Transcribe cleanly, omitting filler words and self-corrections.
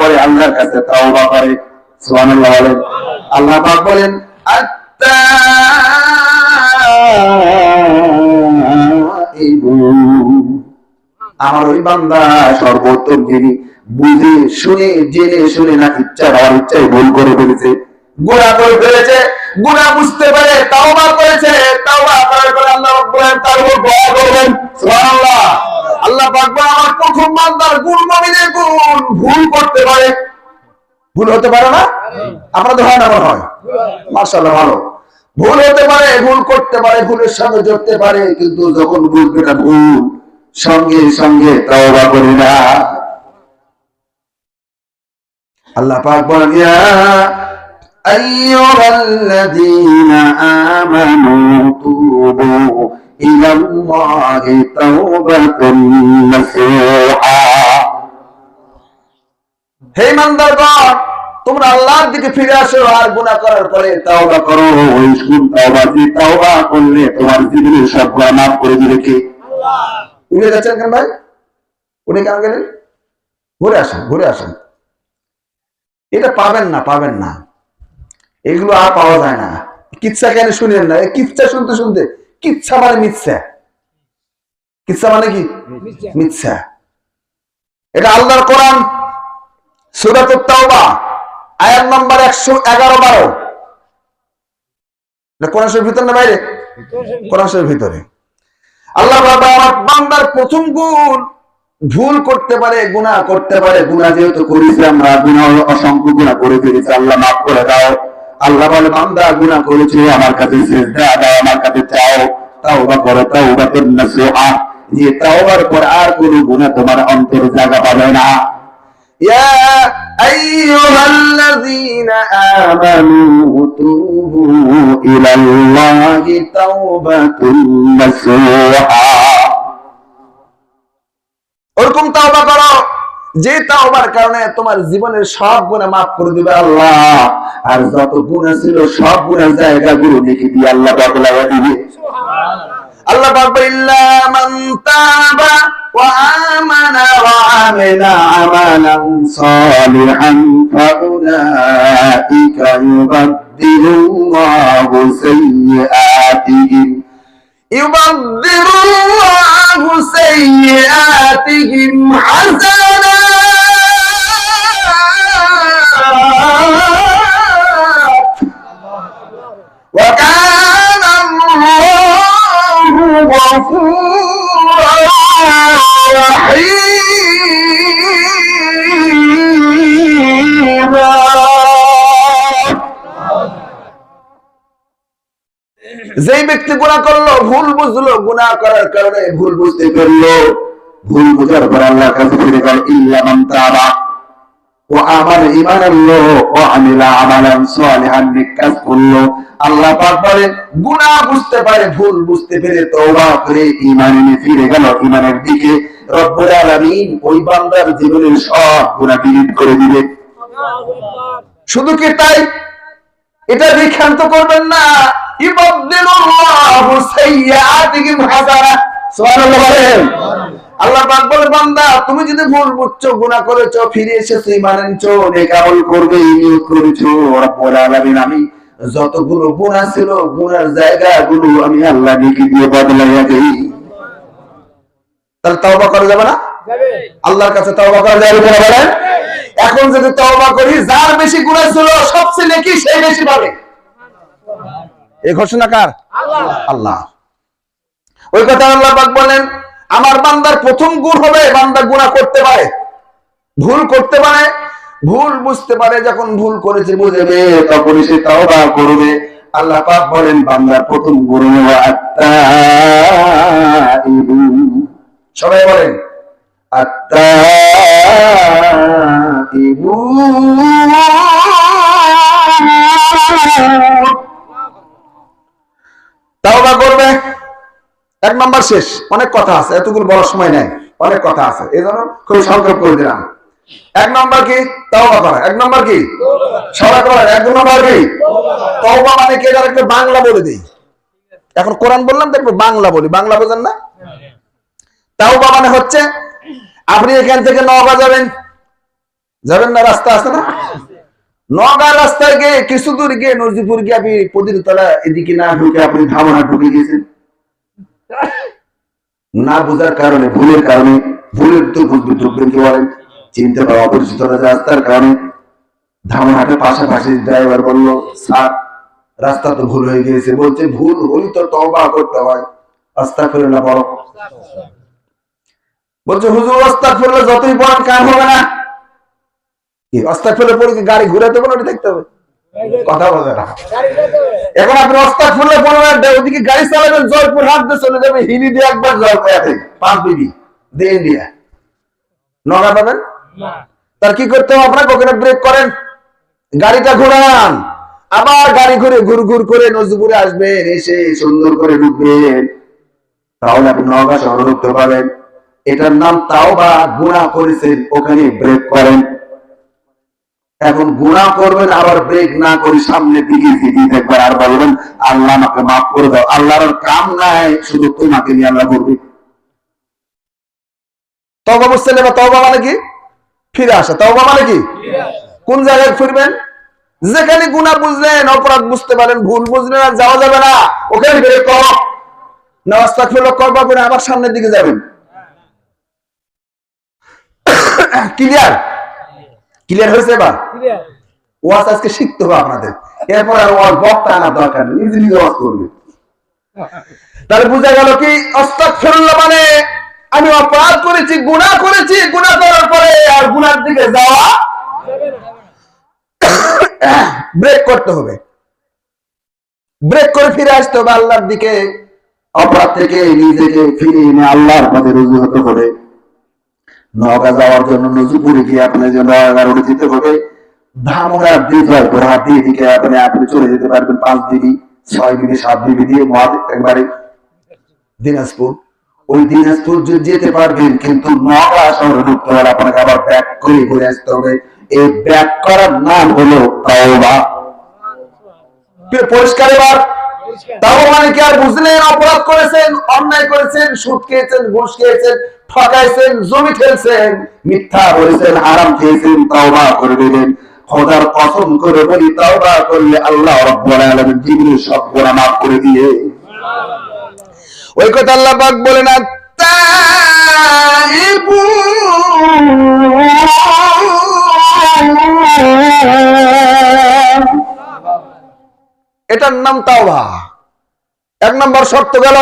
করে আল্লাহর কাছে তাওবা করে। সুবহানাল্লাহ বলেন। আল্লাহ পাক বলেন আমার ওই বান্দা সর্বোত্তম, যিনি বুঝে শুনে জেনে শুনে না ইচ্ছা হওয়ার ইচ্ছায় ভুল করে ফেলেছে, গুনাহ করে ফেলেছে, গুনাহ বুঝতে পারে তাওবা করেছে, তাওবা করার পরে আল্লাহ বলেন তার উপর দয়া করবেন। সুবহানাল্লাহ। আল্লাহ পাক বলেন আমার প্রথম বান্দার গুণ, মুমিনের গুণ, ভুল করতে পারে। ভুল হতে পারে না? আপনাদের হয় না? হয়। মাশাআল্লাহ, ভালো। ভুল হতে পারে, ভুল করতে পারে, ভুলের সঙ্গে জড়তে পারে, কিন্তু যখন বুঝবে না ভুল, সঙ্গে সঙ্গে তাওবা করে না। আল্লাহ পাক বলেন ইয়া আইয়ুহাল্লাযীনা আমানু তুবু ইলাল্লাহি তাওবাতান নাসুহা। হে ইমানদারগণ, তোমরা আল্লাহর দিকে ফিরে আসো আর গুনাহ করার পরে তাওবা করো। ওই তাওবা, যে তাওবা করলে তোমার জীবনের সব গুনাহ মাফ করে দিবে কে? আল্লাহ। উঠে যাচ্ছেন কেন ভাই? উঠে কেন গেলেন? ঘুরে আসেন, ঘুরে আসেন। এটা পাবেন না, পাবেন না, এগুলো আর পাওয়া যায় না। কিচ্ছা কেন শুনেন না? কিচ্ছা শুনতে শুনতে, কিচ্ছা মানে মিথ্যা। কিচ্ছা মানে কি? মিথ্যা। এটা আল্লাহর কোরআন, সূরাতুত তাওবা, আয়াত নম্বর 111-12। এটা কোরআন শরীফের ভিতরে না বাইরে? কোরআন শরীফের ভিতরে। আল্লাহ বাবা আমার বান্দার প্রথম গুণ, ভুল করতে পারে, গুনাহ করতে পারে। গুনাহ যেহেতু করেছি আমরা, গুনাহ অসংখ্য গুনাহ করে ফেলেছি, আল্লাহ মাফ করে দাও। আল্লাহ বলে বান্দা গুনাহ করেছে, আমার কাছে সিজদা দাও, আমার কাছে চাও, তাওবা করো, তাওবাতুন নাসুহা। যে তাওবার পর আর কোনো গুনাহ তোমার অন্তরে জায়গা পাবে না। ইয়া আইয়ুহাল্লাযীনা আমানু তুবু ইলাল্লাহি তাওবাতুন নাসুহা। ওরকম তাওবা করো যে তাওবার কারণে তোমার জীবনের সব গুনাহ মাফ করে দিবে আল্লাহ। আর যত গুনাহ ছিল সব গুনাহ জায়গাগুলো লিখে দিয়ে আল্লাহ পাক লাগা দিবে। সুবহানাল্লাহ। আল্লাহ পাক ইল্লা মান তাবা ওয়া আমানা ওয়া আমিলা আমালান সালিহান ফাউলাইকা ইউবাদদিলুল্লাহু সাইয়্যাতিহিম ইউবাদদিলুল্লাহু সাইয়্যাতিহিম হাসানাত ওয়া কানা আল্লাহু গফুরার রাহিমা। যেই ব্যক্তি গুনাহ করলো, ভুল বুঝলো, গুনাহ করার কারণে ভুল বুঝতে পারলো, ভুল বুঝার পর আল্লাহর কাছে ফিরে গেল, ইল্লা মান তাবা ও আমার ঈমান আনলো ও আমিলা আমালান সালিহান, নেক কাজ করলো। আল্লাহ পাক বলেন গুনাহ বুঝতে পারে, ভুল বুঝতে পেরে তওবা করে ঈমান এনে ফিরে গেল ঈমানের দিকে, রব্বুল আলামিন ওই বান্দার জীবনের সব গুনাহ ডিলিট করে দিবে। আল্লাহু আকবার। শুধু কি তাই? এটা বিখ্যান্ত করবেন না, ইবাদদিলুল্লাহু সাইয়্যাতিহিম হাসানাত। সুবহানাল্লাহ বলেন। আল্লাহ পাক বলে বান্দা তুমি যদি ভুল বুঝছো, গুনাহ করেছো, ফিরে এসেছো, ঈমান এনেছো, নেক আমল করবে নিয়ত করেছো, রব্বুল আলামিন আমি যতগুলো গুনাহ ছিল গুনার জায়গাগুলো আমি আল্লাহ নেকি দিয়ে বদলাইয়া দেই। তাহলে তওবা করা যাবে না? যাবে। আল্লাহর কাছে তওবা করা যাবে না বলেন? এখন যদি তওবা করি, যার বেশি গুনাহ ছিল সবচেয়ে নেকি সেই বেশি পাবে। এই ঘোষণা কার? আল্লাহ। আল্লাহ। ওই কথা আল্লাহ পাক বলেন আমার বান্দার প্রথম গুণ হবে বান্দা গুনাহ করতে পারে, ভুল করতে পারে, ভুল বুঝতে পারে। যখন ভুল করেছে বুঝবে তখন সে তাওবা করবে। আল্লাহ পাক বলেন বান্দার প্রথম গুণ হলো আত-তাইবু। সবাই বলেন আত-তাইবু। তাওবা করবে, এক নম্বর শেষ। অনেক কথা আছে, এতগুলো বলার সময় নাই, অনেক কথা আছে, এই জন্য খুব সংক্ষেপ করে দিলাম। এক নম্বর কি? তাওবা করা। এক নম্বর কি? সবাই বলেন এক নম্বর কি? তাওবা মানে কি? এটা একটা বাংলা বলে দিই। এখন কোরআন বললাম দেখবো বাংলা বলি, বাংলা বোঝেন না? তাওবা মানে হচ্ছে আপনি এখান থেকে নওগাঁ যাবেন, যাবেন না? রাস্তা আছে না? নগা রাস্তায় গিয়ে কিছু দূর গিয়ে নজিপুর গিয়ে আপনি পদির তলা এদিকে না ঢুকে আপনি ধামনা ঢুকে গিয়েছেন না বুঝার কারণে, ভুলের কারণে। ভুলের তো ঢুকবেন কি বলেন, চিনতে পাওয়া অপরিচিত রাস্তার কারণে। ধামহাটের পাশাপাশি ড্রাইভার বললো, স্যার রাস্তা তো ভুল হয়ে গিয়েছে। বলছে ভুল হলি তো তওবা করতে হয়, আস্তাগফিরুল্লাহ পড়ো। বলছে হুজুর আস্তাগফিরুল্লাহ যতই পড়েন কাম হবে না। কি আস্তাগফিরুল্লাহ পড়ে কি গাড়ি ঘুরাতে হবে না দেখতে হবে? কথা বলে না। এখন আপনি আস্তাগফিরুল্লাহ পড়বেন, ওদিকে গাড়ি চালাবেন, জয়পুর হাট দিয়ে চলে যাবে, হিলি দিয়ে একবার জয়পুর হাটে 5 বিবি দিয়ে ইন্ডিয়া নগা পাবেন না। তার কি করতে হবে আপনাকে? ওখানে ব্রেক করেন, গাড়িটা ঘোরান, আবার গাড়ি ঘুরে ঘুর ঘুর করে নজরুপুরে আসবেন, এসে সুন্দর করে ঢুকবেন, তাহলে আপনি নওগাঁ শহরে ঢুকতে পারেন। এটার নাম তাওবা। গুনাহ করেছেন, ওখানে ব্রেক করেন। এখন গুনাহ করবেন আবার ব্রেক না করে সামনে দিকে এগিয়ে থাকবেন আর বলবেন আল্লাহ আমাকে মাফ করে দাও। আল্লাহর কাম নাই, শুধু তোমাকে নিয়ে আল্লাহ করবে। তওবা বুঝছেন? এবার তওবা মানে কি? ফিরে আসা। তওবা মানে কি? কোন জায়গায় ফিরবেন? যেখানে গুনাহ বুঝলেন, অপরাধ বুঝতে পারেন, ভুল বুঝলেন, আর যাওয়া যাবে না, ওখানে ব্রেক করো, আস্তাগফিরুল্লাহ করবা করে আবার সামনের দিকে যাবেন। ক্লিয়ার? ক্লিয়ার হয়েছে? এবার ওয়াজ আজকে শিখতে হবে আপনাদের, এরপর আর ওয়াজ বক্তা আনার দরকার নেই, নিজে নিজে ওয়াজ করবে। তাহলে বুঝা গেল কি আস্তাগফিরুল্লাহ মানে আমি অপরাধ করেছি, গুনাহ করেছি, গুনাহ করার পরে আর গুনার দিকে যাওয়া ব্রেক করতে হবে, ব্রেক করে ফিরে আসতে হবে আল্লাহর দিকে। অপরাধ থেকে নিজেকে ফিরিয়ে এনে আল্লাহর পথে রুজু হতে হবে। নওগাঁ যাওয়ার জন্য নজরুপুরে গিয়ে আপনার জন্য এগারোটা যেতে হবে। ধামরা জয়পুর হাট দিয়ে দিকে আপনি চলে যেতে পারবেন 5 বিবি 6 বিবি 7 বিবি দিয়ে একবারে দিনাজপুর। ওই দিনাজপুর যেতে পারবেন, কিন্তু নওগাঁ শহরে ঢুকতে হলে আপনাকে আবার ব্যাক করে ঘুরে আসতে হবে। এই ব্যাক করার নাম হলো তাওবা। পরিষ্কার? এবার তাও মানে কি আর বুঝলেন? অপরাধ করেছেন, অন্যায় করেছেন, সুদ খেয়েছেন, ঘুষ খেয়েছেন, ঠকাইছেন, জমি ঠেলছেন, মিথ্যা বলেছেন, হারাম খেয়েছেন, তাওবা করে দিলেন। খোদার কসম করে বলি, তাওবা করলে আল্লাহ রাব্বুল আলামিন জীবনের সব গুনাহ মাফ করে দিয়ে। ওই কথা আল্লাহ পাক বলেন, এটার নাম তাওবা। 1 নম্বর শর্ত গেল।